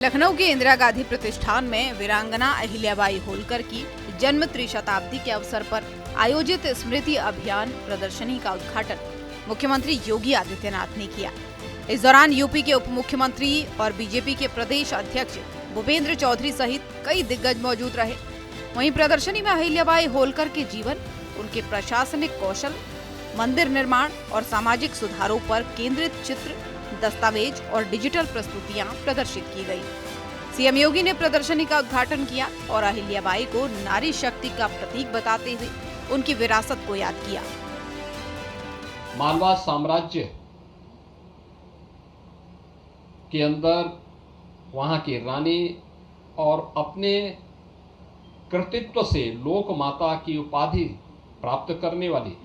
लखनऊ के इंदिरा गांधी प्रतिष्ठान में वीरांगना अहिल्याबाई होलकर की जन्म त्रिशताब्दी के अवसर पर आयोजित स्मृति अभियान प्रदर्शनी का उद्घाटन मुख्यमंत्री योगी आदित्यनाथ ने किया। इस दौरान यूपी के उप मुख्यमंत्री और बीजेपी के प्रदेश अध्यक्ष भूपेंद्र चौधरी सहित कई दिग्गज मौजूद रहे। वहीं प्रदर्शनी में अहिल्याबाई होलकर के जीवन, उनके प्रशासनिक कौशल, मंदिर निर्माण और सामाजिक सुधारों पर केंद्रित चित्र, दस्तावेज और डिजिटल प्रस्तुतियां प्रदर्शित की गई। सीएम योगी ने प्रदर्शनी का उद्घाटन किया और अहिल्याबाई को नारी शक्ति का प्रतीक बताते हुए उनकी विरासत को याद किया। मालवा साम्राज्य के अंदर वहां की रानी और अपने कृतित्व से लोक माता की उपाधि प्राप्त करने वाली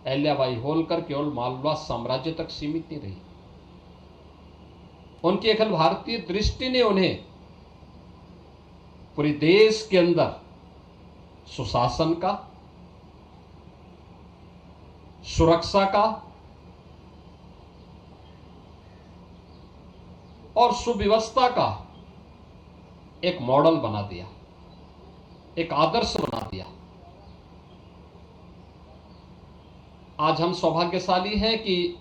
अहिल्याबाई होलकर केवल मालवा साम्राज्य तक सीमित नहीं रही। उनकी अखिल भारतीय दृष्टि ने उन्हें पूरे देश के अंदर सुशासन का, सुरक्षा का और सुव्यवस्था का एक मॉडल बना दिया, एक आदर्श बना दिया। आज हम सौभाग्यशाली हैं कि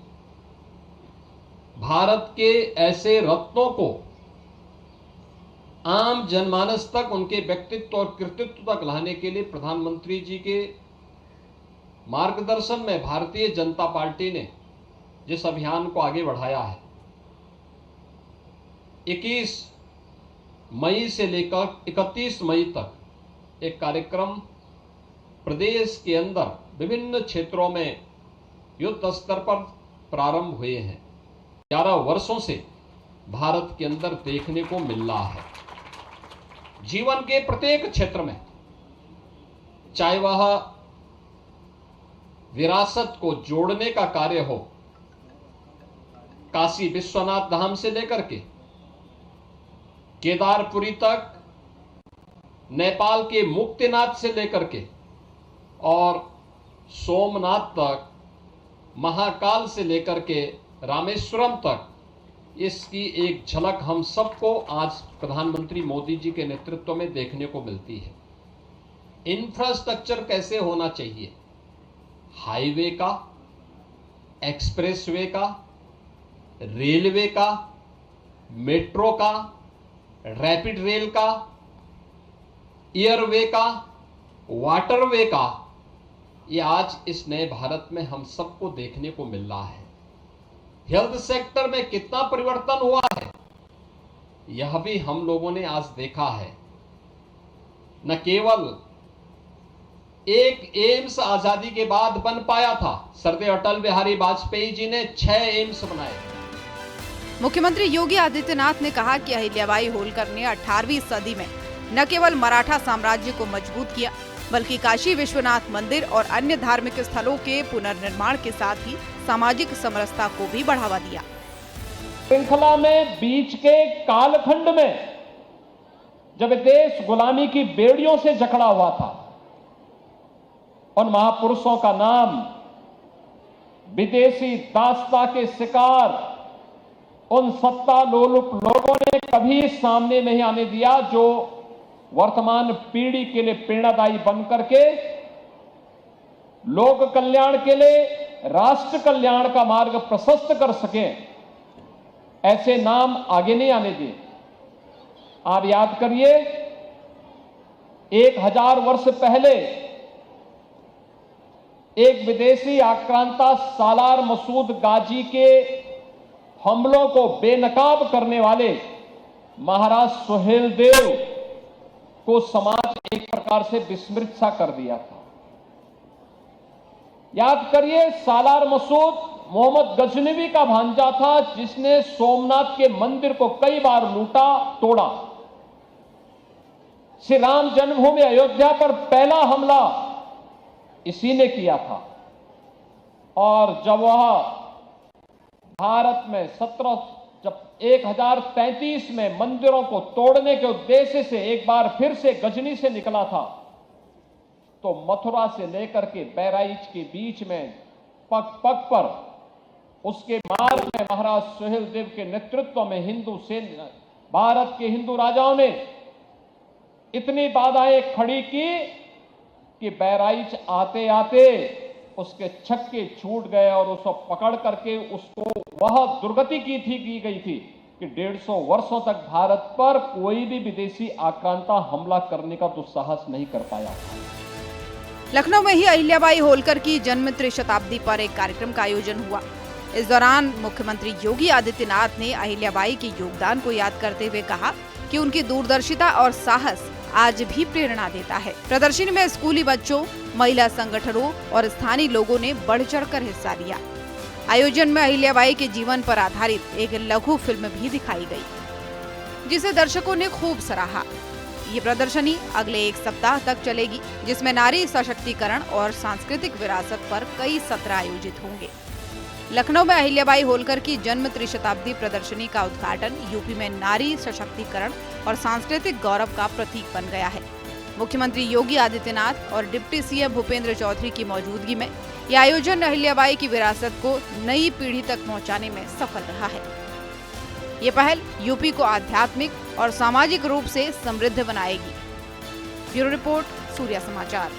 भारत के ऐसे रत्नों को आम जनमानस तक, उनके व्यक्तित्व और कृतित्व तक लाने के लिए प्रधानमंत्री जी के मार्गदर्शन में भारतीय जनता पार्टी ने जिस अभियान को आगे बढ़ाया है, 21 मई से लेकर 31 मई तक एक कार्यक्रम प्रदेश के अंदर विभिन्न क्षेत्रों में युद्ध स्तर पर प्रारंभ हुए हैं। 11 वर्षों से भारत के अंदर देखने को मिल रहा है। जीवन के प्रत्येक क्षेत्र में, चाहे वह विरासत को जोड़ने का कार्य हो, काशी विश्वनाथ धाम से लेकर के केदारपुरी तक, नेपाल के मुक्तिनाथ से लेकर के और सोमनाथ तक, महाकाल से लेकर के रामेश्वरम तक, इसकी एक झलक हम सबको आज प्रधानमंत्री मोदी जी के नेतृत्व में देखने को मिलती है। इंफ्रास्ट्रक्चर कैसे होना चाहिए, हाईवे का, एक्सप्रेसवे का, रेलवे का, मेट्रो का, रैपिड रेल का, एयरवे का, वाटरवे का, ये आज इस नए भारत में हम सबको देखने को मिल रहा है। हेल्थ सेक्टर में कितना परिवर्तन हुआ है, यह भी हम लोगों ने आज देखा है। न केवल एक एम्स आजादी के बाद बन पाया था, सरदार अटल बिहारी वाजपेयी जी ने 6 एम्स बनाए। मुख्यमंत्री योगी आदित्यनाथ ने कहा कि अहिल्याबाई होलकर ने 18वीं सदी में न केवल मराठा साम्राज्य को मजबूत किया, बल्कि काशी विश्वनाथ मंदिर और अन्य धार्मिक स्थलों के पुनर्निर्माण के साथ ही सामाजिक समरसता को भी बढ़ावा दिया। श्रृंखला में बीच के कालखंड में जब देश गुलामी की बेड़ियों से जकड़ा हुआ था, उन महापुरुषों का नाम विदेशी दासता के शिकार उन सत्ता लोलुप लोगों ने कभी सामने नहीं आने दिया, जो वर्तमान पीढ़ी के लिए प्रेरणादायी बनकर के लोक कल्याण के लिए, राष्ट्र कल्याण का मार्ग प्रशस्त कर सके। ऐसे नाम आगे नहीं आने दिए। आप याद करिए, 1000 वर्ष पहले एक विदेशी आक्रांता सालार मसूद गाजी के हमलों को बेनकाब करने वाले महाराज सुहेलदेव को समाज एक प्रकार से विस्मृत सा कर दिया था। याद करिए, सालार मसूद मोहम्मद गजनवी का भांजा था, जिसने सोमनाथ के मंदिर को कई बार लूटा तोड़ा। श्री राम जन्मभूमि अयोध्या पर पहला हमला इसी ने किया था। और जब वह भारत में 1033 में मंदिरों को तोड़ने के उद्देश्य से एक बार फिर से गजनी से निकला था, तो मथुरा से लेकर के बहराइच के बीच में पग पग पर उसके मार्ग में महाराज सुहेलदेव के नेतृत्व में भारत के हिंदू राजाओं ने इतनी बाधाएं खड़ी की कि बहराइच आते आते उसके छक्के छूट गए और उसको पकड़ करके उसको वह दुर्गति की गई थी कि 150 वर्षों तक भारत पर कोई भी विदेशी आक्रांता हमला करने का दुस्साहस नहीं कर पाया। लखनऊ में ही अहिल्याबाई होलकर की जन्म त्रिशताब्दी पर एक कार्यक्रम का आयोजन हुआ। इस दौरान मुख्यमंत्री योगी आदित्यनाथ ने अहिल्याबाई के योगदान को याद करते हुए कहा कि उनकी दूरदर्शिता और साहस आज भी प्रेरणा देता है। प्रदर्शनी में स्कूली बच्चों, महिला संगठनों और स्थानीय लोगों ने बढ़ चढ़कर हिस्सा लिया। आयोजन में अहिल्याबाई के जीवन पर आधारित एक लघु फिल्म भी दिखाई गई, जिसे दर्शकों ने खूब सराहा। ये प्रदर्शनी अगले 1 सप्ताह तक चलेगी, जिसमें नारी सशक्तिकरण और सांस्कृतिक विरासत पर कई सत्र आयोजित होंगे। लखनऊ में अहिल्याबाई होलकर की जन्म त्रिशताब्दी प्रदर्शनी का उद्घाटन यूपी में नारी सशक्तिकरण और सांस्कृतिक गौरव का प्रतीक बन गया है। मुख्यमंत्री योगी आदित्यनाथ और डिप्टी सीएम भूपेंद्र चौधरी की मौजूदगी में यह आयोजन अहिल्याबाई की विरासत को नई पीढ़ी तक पहुंचाने में सफल रहा है। ये पहल यूपी को आध्यात्मिक और सामाजिक रूप से समृद्ध बनाएगी। ब्यूरो रिपोर्ट, सूर्या समाचार।